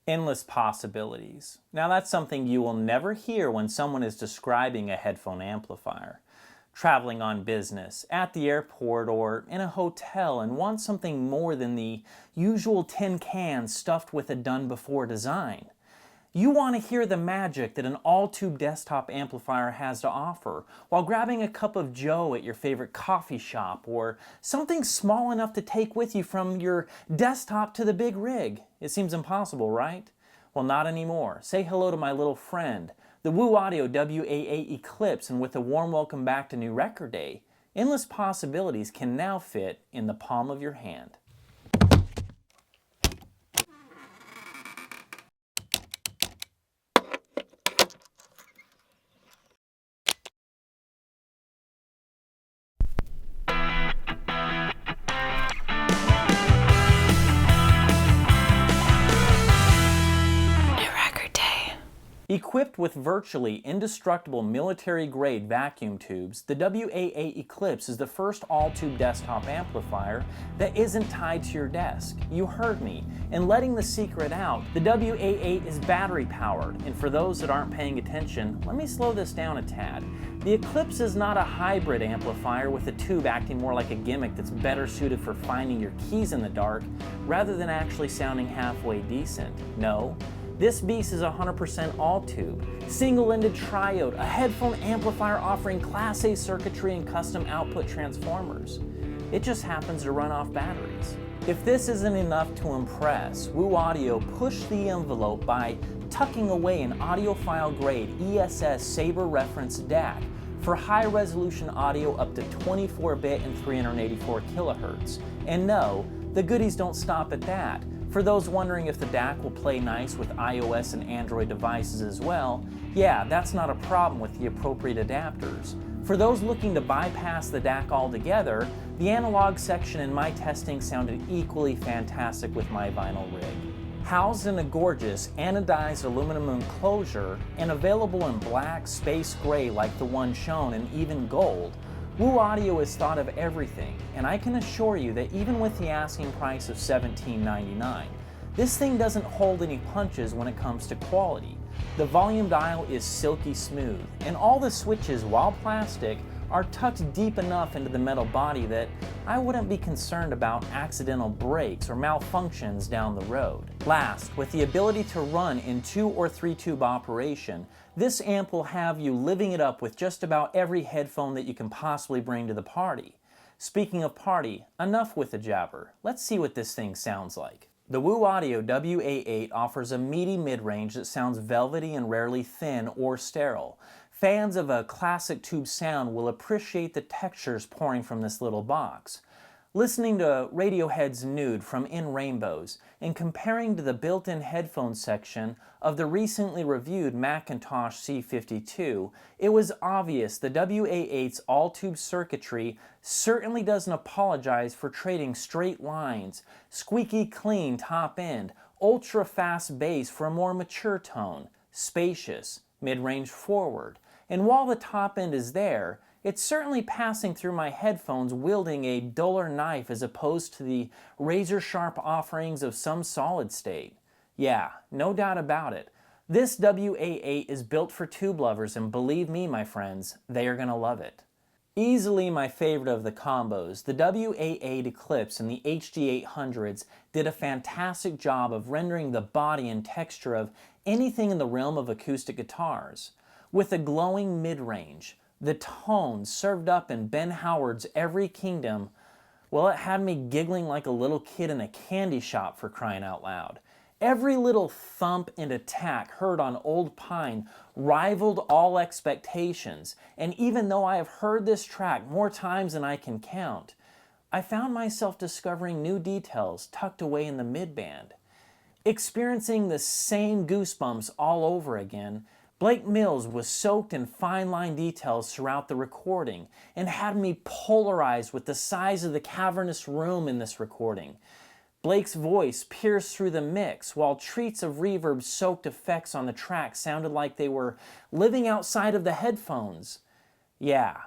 Endless possibilities. Now that's something you will never hear when someone is describing a headphone amplifier. Traveling on business, at the airport, or in a hotel and want something more than the usual tin cans stuffed with a done-before design. You want to hear the magic that an all-tube desktop amplifier has to offer while grabbing a cup of joe at your favorite coffee shop, or something small enough to take with you from your desktop to the big rig. It seems impossible, right? Well, not anymore. Say hello to my little friend, the Woo Audio WA8 Eclipse, and with a warm welcome back to New Record Day, endless possibilities can now fit in the palm of your hand. Equipped with virtually indestructible military-grade vacuum tubes, the WA8 Eclipse is the first all-tube desktop amplifier that isn't tied to your desk. You heard me. In letting the secret out, the WA8 is battery-powered, and for those that aren't paying attention, let me slow this down a tad. The Eclipse is not a hybrid amplifier with a tube acting more like a gimmick that's better suited for finding your keys in the dark rather than actually sounding halfway decent. No. This beast is 100% all-tube, single-ended triode, a headphone amplifier offering Class A circuitry and custom output transformers. It just happens to run off batteries. If this isn't enough to impress, Woo Audio pushed the envelope by tucking away an audiophile-grade ESS Sabre reference DAC for high-resolution audio up to 24-bit and 384 kilohertz. And no, the goodies don't stop at that. For those wondering if the DAC will play nice with iOS and Android devices as well, yeah, that's not a problem with the appropriate adapters. For those looking to bypass the DAC altogether, the analog section in my testing sounded equally fantastic with my vinyl rig. Housed in a gorgeous anodized aluminum enclosure and available in black, space gray like the one shown, and even gold, Woo Audio has thought of everything, and I can assure you that even with the asking price of $17.99, this thing doesn't hold any punches when it comes to quality. The volume dial is silky smooth, and all the switches, while plastic, are tucked deep enough into the metal body that I wouldn't be concerned about accidental breaks or malfunctions down the road. Last, with the ability to run in 2 or 3 tube operation, this amp will have you living it up with just about every headphone that you can possibly bring to the party. Speaking of party, enough with the jabber. Let's see what this thing sounds like. The Woo Audio WA8 offers a meaty mid-range that sounds velvety and rarely thin or sterile. Fans of a classic tube sound will appreciate the textures pouring from this little box. Listening to Radiohead's Nude from In Rainbows and comparing to the built-in headphone section of the recently reviewed Macintosh C52, it was obvious the WA8's all-tube circuitry certainly doesn't apologize for trading straight lines, squeaky-clean top-end, ultra-fast bass for a more mature tone, spacious, mid-range forward. And while the top end is there, it's certainly passing through my headphones wielding a duller knife as opposed to the razor-sharp offerings of some solid state. Yeah, no doubt about it. This WA8 is built for tube lovers, and believe me, my friends, they are gonna love it. Easily my favorite of the combos, the WA8 Eclipse and the HD800s did a fantastic job of rendering the body and texture of anything in the realm of acoustic guitars. With a glowing mid-range, the tones served up in Ben Howard's Every Kingdom, well, it had me giggling like a little kid in a candy shop, for crying out loud. Every little thump and attack heard on Old Pine rivaled all expectations, and even though I have heard this track more times than I can count, I found myself discovering new details tucked away in the mid-band. Experiencing the same goosebumps all over again, Blake Mills was soaked in fine-line details throughout the recording and had me polarized with the size of the cavernous room in this recording. Blake's voice pierced through the mix, while treats of reverb-soaked effects on the track sounded like they were living outside of the headphones. Yeah,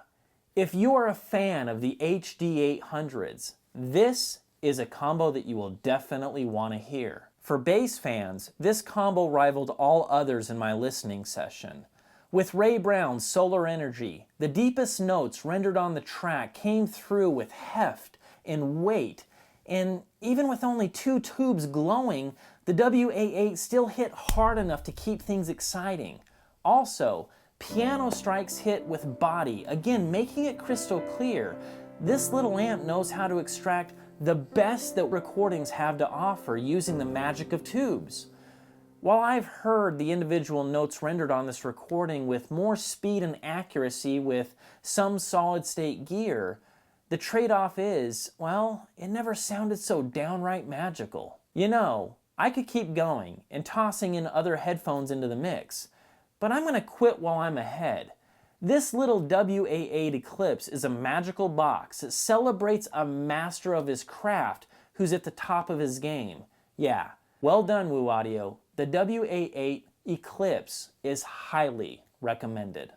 if you are a fan of the HD800s, this is a combo that you will definitely want to hear. For bass fans, this combo rivaled all others in my listening session. With Ray Brown's Solar Energy, the deepest notes rendered on the track came through with heft and weight, and even with only 2 tubes glowing, the WA8 still hit hard enough to keep things exciting. Also, piano strikes hit with body, again making it crystal clear. This little amp knows how to extract the best that recordings have to offer using the magic of tubes. While I've heard the individual notes rendered on this recording with more speed and accuracy with some solid-state gear, the trade-off is, well, it never sounded so downright magical. You know, I could keep going and tossing in other headphones into the mix, but I'm going to quit while I'm ahead. This little WA8 Eclipse is a magical box. It celebrates a master of his craft who's at the top of his game. Yeah, well done, Woo Audio. The WA8 Eclipse is highly recommended.